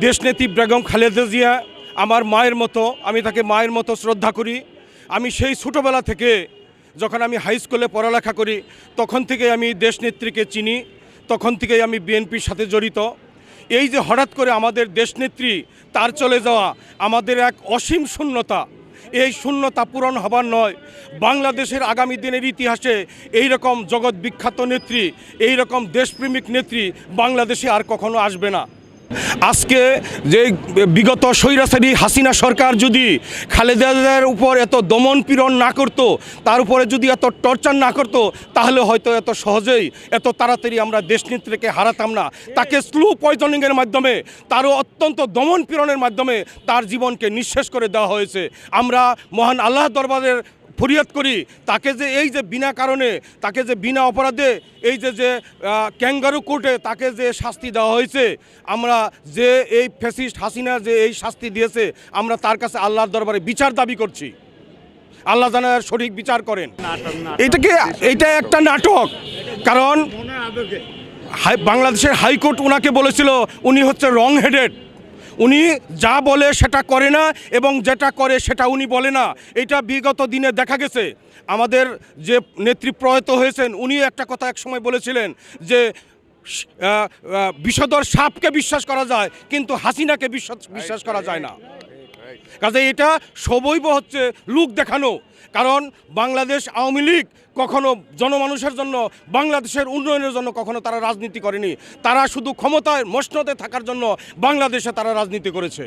দেশনেত্রী বেগম খালেদা জিয়া আমার মায়ের মতো, আমি তাকে মায়ের মতো শ্রদ্ধা করি। আমি সেই ছোটোবেলা থেকে যখন আমি হাই স্কুলে পড়ালেখা করি তখন থেকে আমি দেশনেত্রীকে চিনি, তখন থেকেই আমি বিএনপির সাথে জড়িত। এই যে হঠাৎ করে আমাদের দেশনেত্রী তার চলে যাওয়া আমাদের এক অসীম শূন্যতা, এই শূন্যতা পূরণ হবার নয়। বাংলাদেশের আগামী দিনের ইতিহাসে এই রকম জগৎ বিখ্যাত নেত্রী, এই রকম দেশপ্রেমিক নেত্রী বাংলাদেশে আর কখনো আসবে না। আজকে যে বিগত স্বৈরাচারী হাসিনা সরকার যদি খালেদার উপর এত দমন পীড়ন না করত, তার উপরে যদি এত টর্চার না করত, তাহলে হয়তো এত সহজেই এত তাড়াতাড়ি আমরা দেশনেত্রীকে হারাতাম না। তাকে স্লো পয়জনিংয়ের মাধ্যমে, তারও অত্যন্ত দমন পীড়নের মাধ্যমে তার জীবনকে নিঃশেষ করে দেওয়া হয়েছে। আমরা মহান আল্লাহ দরবারের ফরিয়াদ করি, তাকে যে এই যে বিনা কারণে, তাকে যে বিনা অপরাধে এই যে ক্যাঙ্গারু কোর্টে তাকে যে শাস্তি দেওয়া হয়েছে, আমরা যে এই ফ্যাসিস্ট হাসিনা যে এই শাস্তি দিয়েছে, আমরা তার কাছে আল্লাহর দরবারে বিচার দাবি করছি। আল্লাহ যেন সঠিক বিচার করেন। এইটা একটা নাটক। কারণ বাংলাদেশের হাইকোর্ট ওনাকে বলেছিল উনি হচ্ছে রং হেডেড, উনি যা বলে সেটা করে না এবং যেটা করে সেটা উনি বলে না। এটা বিগত দিনে দেখা গেছে। আমাদের যে নেত্রী প্রয়াত হয়েছেন উনি একটা কথা একসময় বলেছিলেন যে বিষধর সাপকে বিশ্বাস করা যায় কিন্তু হাসিনাকে বিশ্বাস করা যায় না। কাজে এটা সবৈব হচ্ছে লোক দেখানো। কারণ বাংলাদেশ আওয়ামী লীগ কখনো জনমানুষের জন্য, বাংলাদেশের উন্নয়নের জন্য কখনো তারা রাজনীতি করেনি। তারা শুধু ক্ষমতায় মসনদে থাকার জন্য বাংলাদেশে তারা রাজনীতি করেছে।